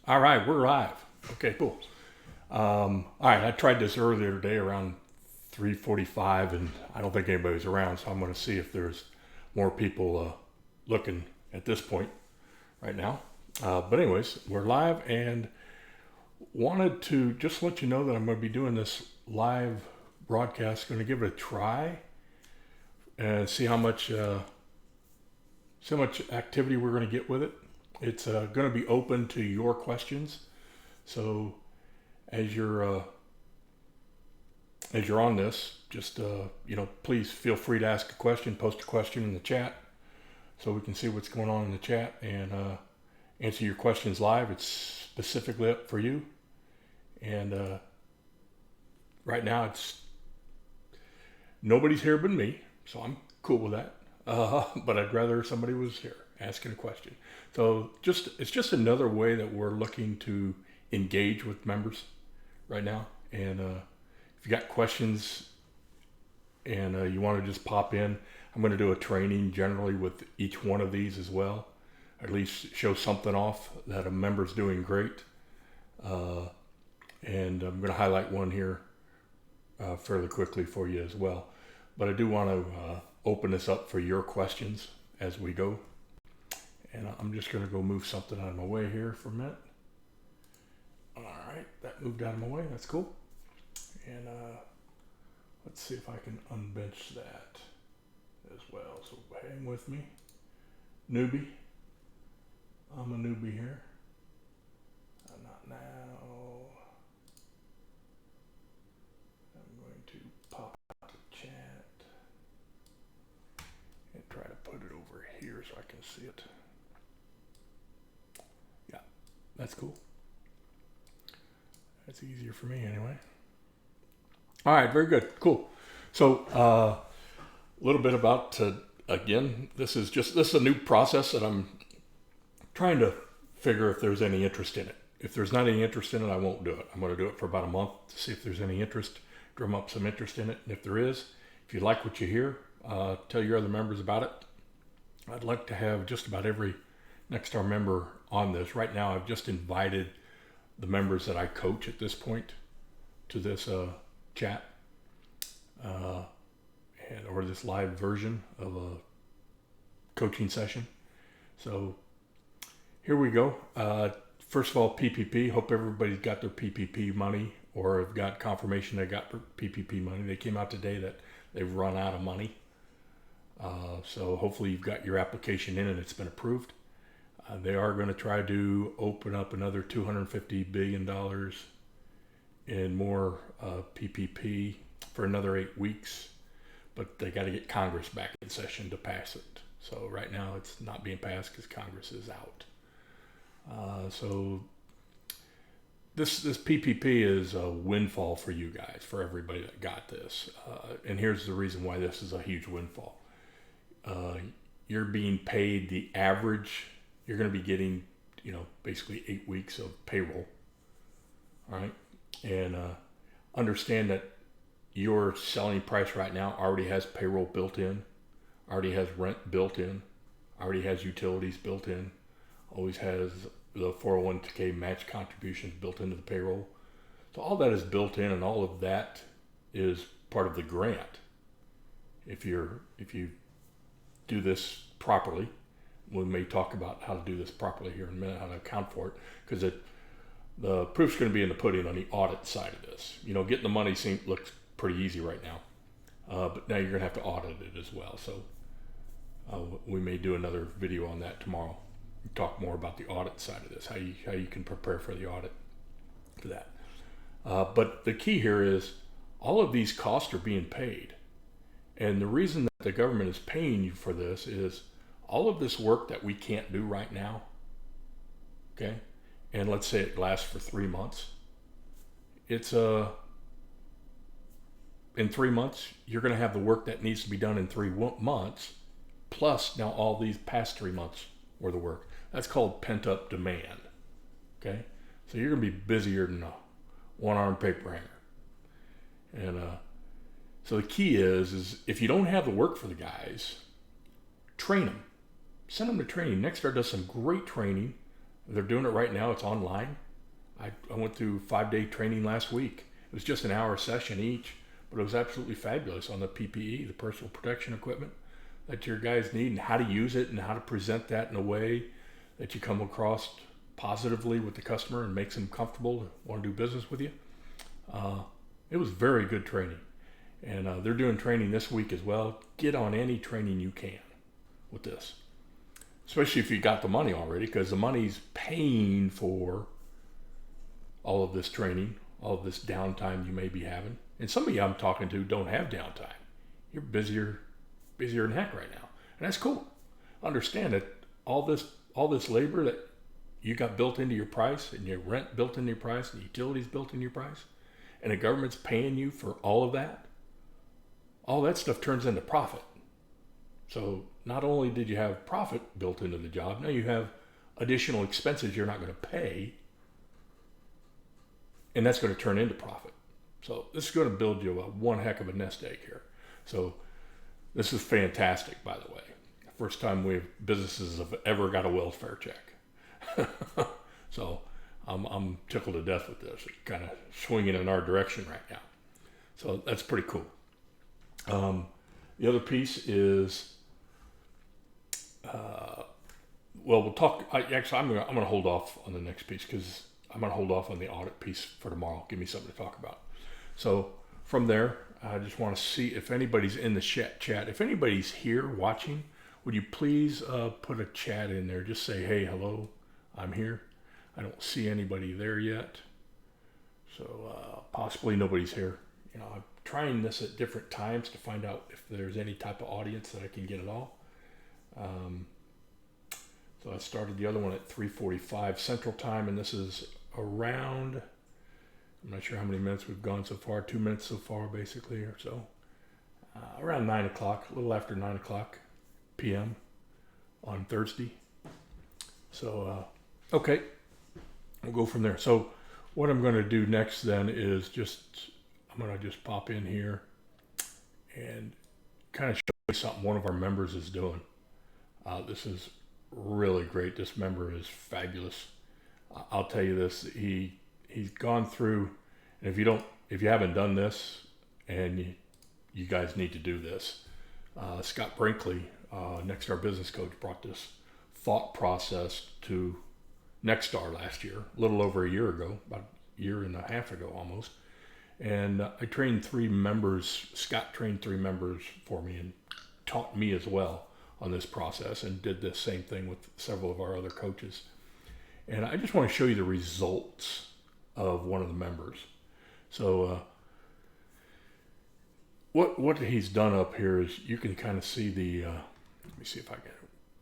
All right, we're live. Okay, cool. All right, I tried this earlier today around 3:45, and I don't think anybody's around, so I'm going to see if there's more people looking at this point right now. But anyways, we're live, and wanted to just let you know that I'm going to be doing this live broadcast. Going to give it a try and see how much activity we're going to get with it. It's going to be open to your questions. So as you're on this, just please feel free to ask a question, post a question in the chat, so we can see what's going on in the chat and answer your questions live. It's specifically up for you. And right now, it's nobody's here but me, so I'm cool with that. But I'd rather somebody was here asking a question. So it's just another way that we're looking to engage with members right now. And if you got questions and you want to just pop in, I'm going to do a training generally with each one of these as well. At least show something off that a member's doing great. And I'm going to highlight one here fairly quickly for you as well. But I do want to open this up for your questions as we go. And I'm just going to go move something out of my way here for a minute. All right, that moved out of my way. That's cool. And let's see if I can unbench that as well. So hang with me. Newbie. I'm a newbie here. Not now. I'm going to pop out the chat and try to put it over here so I can see it. Yeah, that's cool. That's easier for me anyway. All right, very good, cool. So a little bit about again, this is a new process that I'm trying to figure if there's any interest in it. If there's not any interest in it, I won't do it. I'm going to do it for about a month to see if there's any interest, drum up some interest in it. And if there is, if you like what you hear, tell your other members about it. I'd like to have just about every Nexstar member on this. Right now, I've just invited the members that I coach at this point to this chat or this live version of a coaching session. So here we go. First of all, PPP. Hope everybody's got their PPP money or have got confirmation they got their PPP money. They came out today that they've run out of money. So hopefully you've got your application in and it's been approved. They are going to try to open up another $250 billion in more PPP for another 8 weeks, but they got to get Congress back in session to pass it. So right now it's not being passed because Congress is out. So this PPP is a windfall for you guys, for everybody that got this. And here's the reason why this is a huge windfall. You're being paid the average. You're going to be getting, basically 8 weeks of payroll. All right. And understand that your selling price right now already has payroll built in, already has rent built in, already has utilities built in, always has the 401k match contributions built into the payroll. So all that is built in, and all of that is part of the grant. If you do this properly, we may talk about how to do this properly here in a minute, how to account for it, because the proof's going to be in the pudding on the audit side of this. Getting the money looks pretty easy right now, but now you're going to have to audit it as well. So we may do another video on that tomorrow. Talk more about the audit side of this, how you can prepare for the audit for that. But the key here is all of these costs are being paid, and the reason that the government is paying you for this is all of this work that we can't do right now. Okay, and let's say it lasts for 3 months. It's in 3 months you're going to have the work that needs to be done in 3 months, plus now all these past 3 months worth of work. That's called pent-up demand. Okay, so you're going to be busier than a one-armed paper hanger. And so the key is if you don't have the work for the guys, train them. Send them to training. Nexstar does some great training They're doing it right now. It's online. I went through 5-day training last week. It was just an hour session each, but it was absolutely fabulous on the PPE, the personal protection equipment that your guys need, and how to use it and how to present that in a way that you come across positively with the customer and makes them comfortable and want to do business with you. It was very good training. And they're doing training this week as well. Get on any training you can with this, especially if you got the money already, because the money's paying for all of this training, all of this downtime you may be having. And some of you I'm talking to don't have downtime. You're busier than heck right now. And that's cool. Understand that all this labor that you got built into your price, and your rent built into your price, and utilities built into your price, and the government's paying you for all that stuff turns into profit. So not only did you have profit built into the job, now you have additional expenses you're not going to pay, and that's going to turn into profit. So this is going to build you one heck of a nest egg here. So this is fantastic, by the way. First time businesses have ever got a welfare check. So I'm tickled to death with this. It's kind of swinging in our direction right now. So that's pretty cool. The other piece is, we'll talk. I'm going to hold off on the next piece because I'm going to hold off on the audit piece for tomorrow. Give me something to talk about. So from there, I just want to see if anybody's in the chat. If anybody's here watching, would you please put a chat in there? Just say, hey, hello, I'm here. I don't see anybody there yet. So possibly nobody's here. I'm trying this at different times to find out if there's any type of audience that I can get at all. So I started the other one at 3:45 Central Time, and this is around, I'm not sure how many minutes we've gone so far, 2 minutes so far basically or so. Around 9 o'clock, a little after 9 o'clock p.m. on Thursday. So, okay, we'll go from there. So what I'm going to do next then is I'm going to just pop in here and kind of show you something one of our members is doing. This is really great. This member is fabulous. I'll tell you this, he's gone through, and if you haven't done this, and you guys need to do this, Scott Brinkley, Nexstar business coach, brought this thought process to Nexstar last year, a little over a year ago, about a year and a half ago almost. And I trained 3 members. Scott trained 3 members for me and taught me as well on this process, and did the same thing with several of our other coaches. And I just want to show you the results of one of the members. So what he's done up here is you can kind of see the, let me see if I can,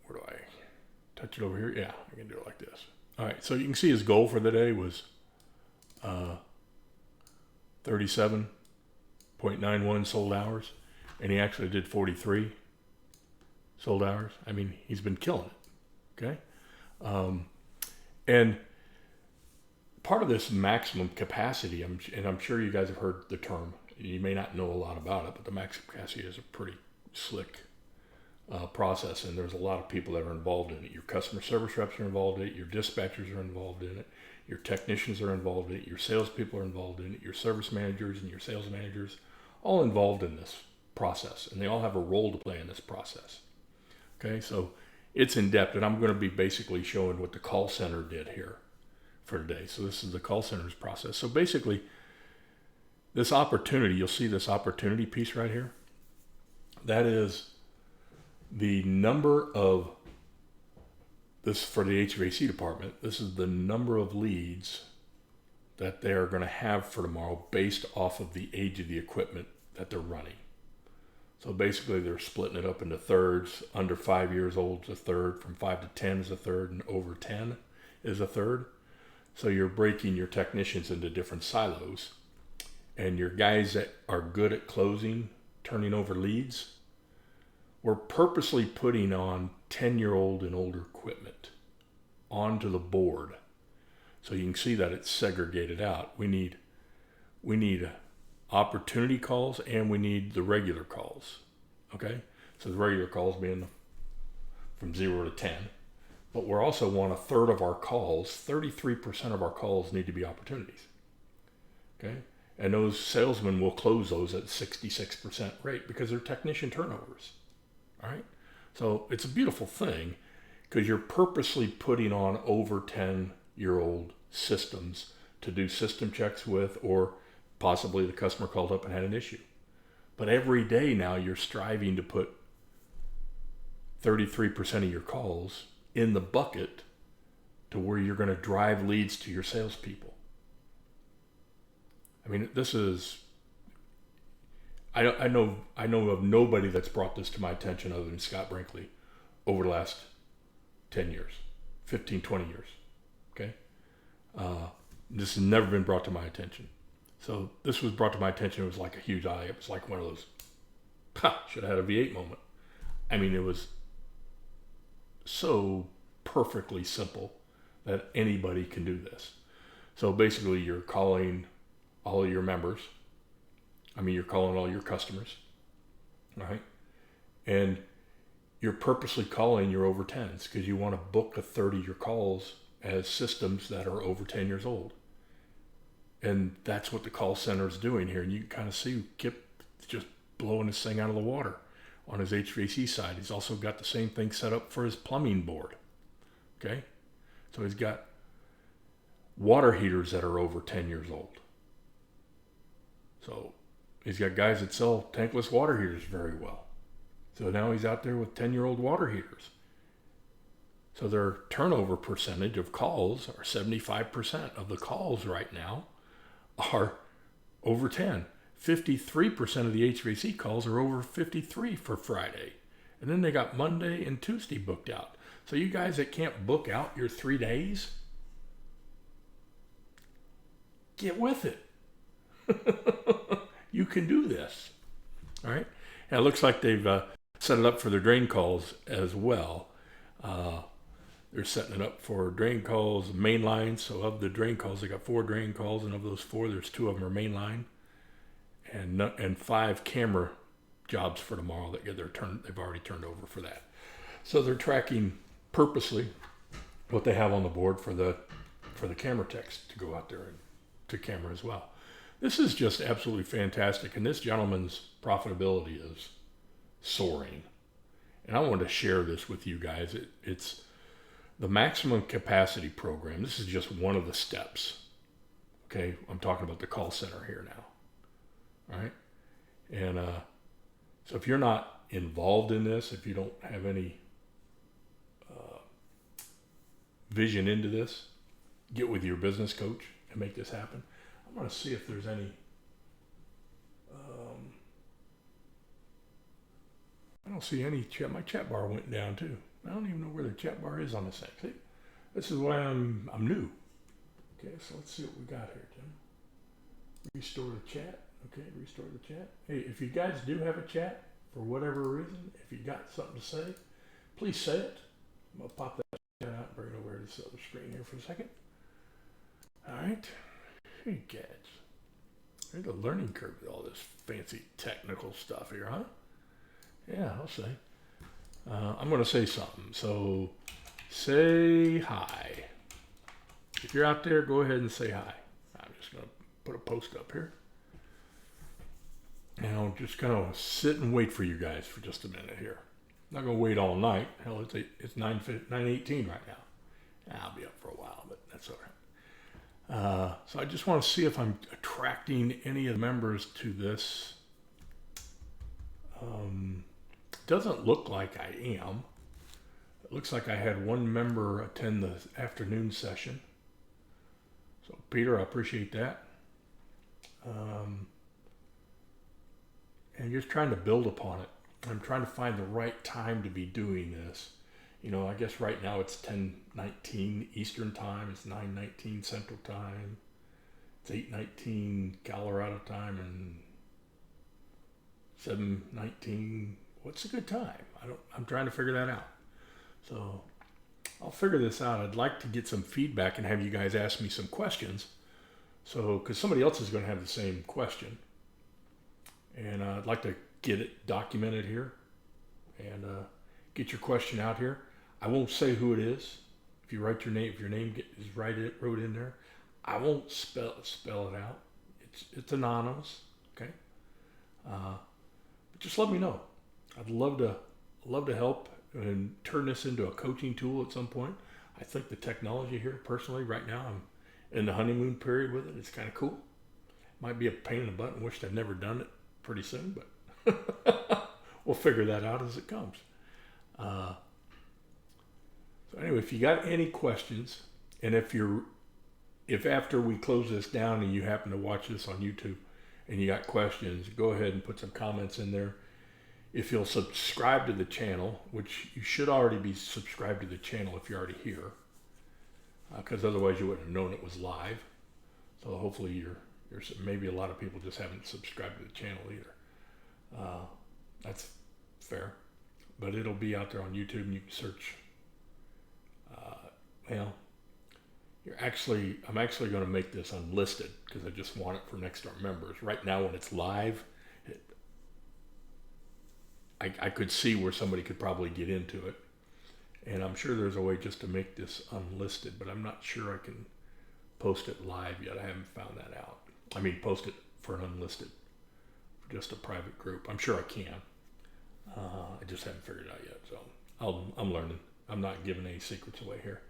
where do I touch it over here? Yeah, I can do it like this. All right, so you can see his goal for the day was 37.91 sold hours, and he actually did 43 sold hours. I mean, he's been killing it, okay? And part of this maximum capacity, and I'm sure you guys have heard the term, you may not know a lot about it, but the maximum capacity is a pretty slick process, and there's a lot of people that are involved in it. Your customer service reps are involved in it, your dispatchers are involved in it, your technicians are involved in it, your salespeople are involved in it, your service managers and your sales managers, all involved in this process, and they all have a role to play in this process. Okay, so it's in depth, and I'm going to be basically showing what the call center did here for today. So this is the call center's process. So basically, this opportunity, you'll see this opportunity piece right here. That is the number of, this for the HVAC department, this is the number of leads that they are going to have for tomorrow based off of the age of the equipment that they're running. So basically they're splitting it up into thirds. Under 5 years old is a third, from 5 to 10 is a third, and over 10 is a third. So you're breaking your technicians into different silos, and your guys that are good at closing, turning over leads, we're purposely putting on 10-year-old and older equipment onto the board. So you can see that it's segregated out. We need opportunity calls, and we need the regular calls. Okay? So the regular calls being from 0 to 10. but we're also want a third of our calls, 33% of our calls need to be opportunities. Okay? And those salesmen will close those at 66% rate because they're technician turnovers. All right? So it's a beautiful thing because you're purposely putting on over 10-year-old systems to do system checks with, or possibly the customer called up and had an issue. But every day now you're striving to put 33% of your calls in the bucket to where you're going to drive leads to your salespeople. I mean, this is, I know of nobody that's brought this to my attention other than Scott Brinkley over the last 10 years, 15, 20 years. Okay. This has never been brought to my attention. So this was brought to my attention. It was like a huge eye. It was like one of those, should have had a V8 moment. I mean, it was so perfectly simple that anybody can do this. So basically you're calling all of your members. I mean, you're calling all your customers, right? And you're purposely calling your over 10s because you want to book a third of your calls as systems that are over 10 years old. And that's what the call center is doing here. And you can kind of see Kip just blowing this thing out of the water on his HVAC side. He's also got the same thing set up for his plumbing board. Okay? So he's got water heaters that are over 10 years old. So he's got guys that sell tankless water heaters very well. So now he's out there with 10-year-old water heaters. So their turnover percentage of calls are 75% of the calls right now are over 10. 53% of the HVAC calls are over 53 for Friday. And then they got Monday and Tuesday booked out. So you guys that can't book out your 3 days, get with it. You can do this. All right. And it looks like they've set it up for their drain calls as well. They're setting it up for drain calls, main lines. So of the drain calls, they got 4 drain calls, and of those 4, there's 2 of them are main line, and 5 camera jobs for tomorrow that get their turn. They've already turned over for that. So they're tracking purposely what they have on the board for the camera techs to go out there and to camera as well. This is just absolutely fantastic, and this gentleman's profitability is soaring. And I wanted to share this with you guys. It's the maximum capacity program. This is just one of the steps. Okay, I'm talking about the call center here now. All right, and so if you're not involved in this, if you don't have any vision into this, get with your business coach and make this happen. I'm going to see if there's any. I don't see any chat. My chat bar went down too. I don't even know where the chat bar is on this thing. See, this is why I'm new. Okay, so let's see what we got here, Tim. Restore the chat. Okay, restore the chat. Hey, if you guys do have a chat for whatever reason, if you got something to say, please say it. I'm gonna pop that chat out and bring it over to this other screen here for a second. All right. Hey, guys. There's a learning curve with all this fancy technical stuff here, huh? Yeah, I'll say. I'm going to say something. So, say hi. If you're out there, go ahead and say hi. I'm just going to put a post up here. And I'll just kind of sit and wait for you guys for just a minute here. I'm not going to wait all night. Hell, it's 9:18 right now. I'll be up for a while, but that's all right. So I just want to see if I'm attracting any of the members to this. Doesn't look like I am. It looks like I had one member attend the afternoon session. So Peter, I appreciate that. And just trying to build upon it. I'm trying to find the right time to be doing this. You know, I guess right now it's 10:19 Eastern time. It's 9:19 Central time. It's 8:19 Colorado time and 7:19. What's a good time? I'm trying to figure that out. So I'll figure this out. I'd like to get some feedback and have you guys ask me some questions. So, because somebody else is going to have the same question. And I'd like to get it documented here and get your question out here. I won't say who it is. If you write your name, if your name is wrote in there, I won't spell it out. It's anonymous, okay? But just let me know. I'd love to help and turn this into a coaching tool at some point. I think the technology here, personally, right now, I'm in the honeymoon period with it. It's kind of cool. Might be a pain in the butt and wished I'd never done it pretty soon, but we'll figure that out as it comes. So anyway, if you got any questions, and if after we close this down and you happen to watch this on YouTube and you got questions, go ahead and put some comments in there. If you'll subscribe to the channel, which you should already be subscribed to the channel if you're already here, because otherwise you wouldn't have known it was live. So hopefully you're maybe a lot of people just haven't subscribed to the channel either. That's fair, but it'll be out there on YouTube and you can search. I'm actually going to make this unlisted because I just want it for Nexstar members. Right now when it's live, I could see where somebody could probably get into it. And I'm sure there's a way just to make this unlisted, but I'm not sure I can post it live yet. I haven't found that out. I mean, post it for an unlisted, for just a private group. I'm sure I can. I just haven't figured it out yet. So I'm learning. I'm not giving any secrets away here.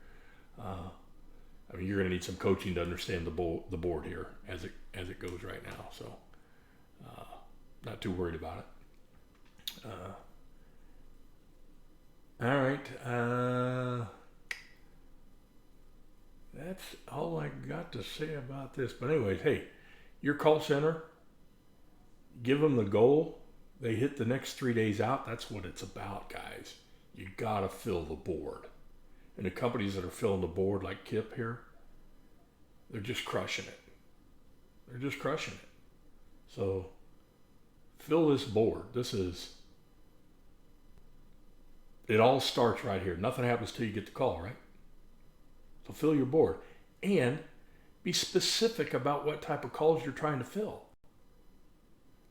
I mean, you're going to need some coaching to understand the board here as it goes right now. So, not too worried about it. All right. That's all I got to say about this. But anyways, hey, your call center, give them the goal. They hit the next 3 days out. That's what it's about, guys. You got to fill the board. And the companies that are filling the board like Kip here, they're just crushing it. They're just crushing it. So fill this board. It all starts right here. Nothing happens till you get the call, right? So fill your board. And be specific about what type of calls you're trying to fill.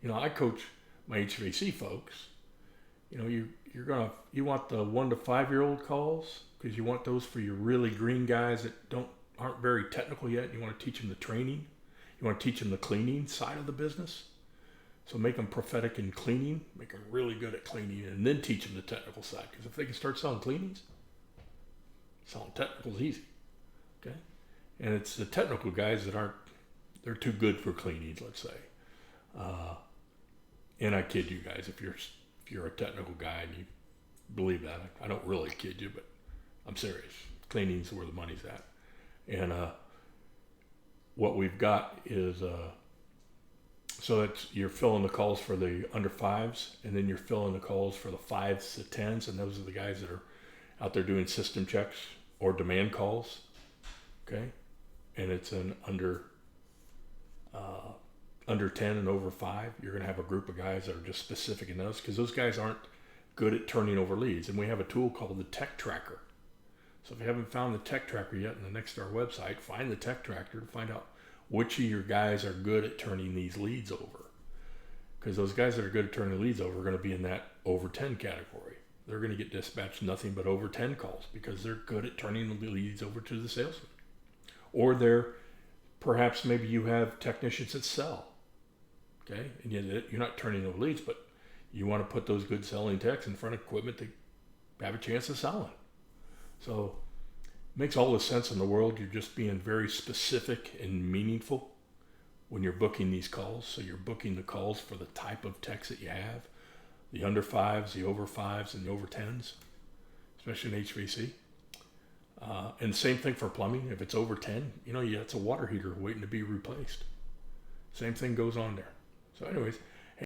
You know, I coach my HVAC folks. You know, you want the 1 to 5 year old calls because you want those for your really green guys that aren't very technical yet. You want to teach them the training. You want to teach them the cleaning side of the business. So make them prophetic in cleaning, make them really good at cleaning, and then teach them the technical side. Because if they can start selling cleanings, selling technical is easy. Okay, and it's the technical guys that they're too good for cleanings, let's say. And I kid you guys, if you're a technical guy and you believe that, I don't really kid you, but I'm serious. Cleaning's where the money's at. And what we've got is so you're filling the calls for the under 5s, and then you're filling the calls for the 5s to 10s, and those are the guys that are out there doing system checks or demand calls. Okay, and it's an under 10 and over 5. You're going to have a group of guys that are just specific in those because those guys aren't good at turning over leads. And we have a tool called the Tech Tracker. So if you haven't found the Tech Tracker yet on the Nexstar website, find the Tech Tracker to find out which of your guys are good at turning these leads over. Because those guys that are good at turning leads over are going to be in that over 10 category. They're going to get dispatched nothing but over 10 calls because they're good at turning the leads over to the salesman. Or perhaps maybe you have technicians that sell. Okay, and you're not turning over leads, but you want to put those good selling techs in front of equipment to have a chance of selling. So it makes all the sense in the world. You're just being very specific and meaningful when you're booking these calls. So you're booking the calls for the type of techs that you have, the under 5s, the over 5s, and the over 10s, especially in HVAC. And the same thing for plumbing. If it's over 10, it's a water heater waiting to be replaced. Same thing goes on there. So anyways,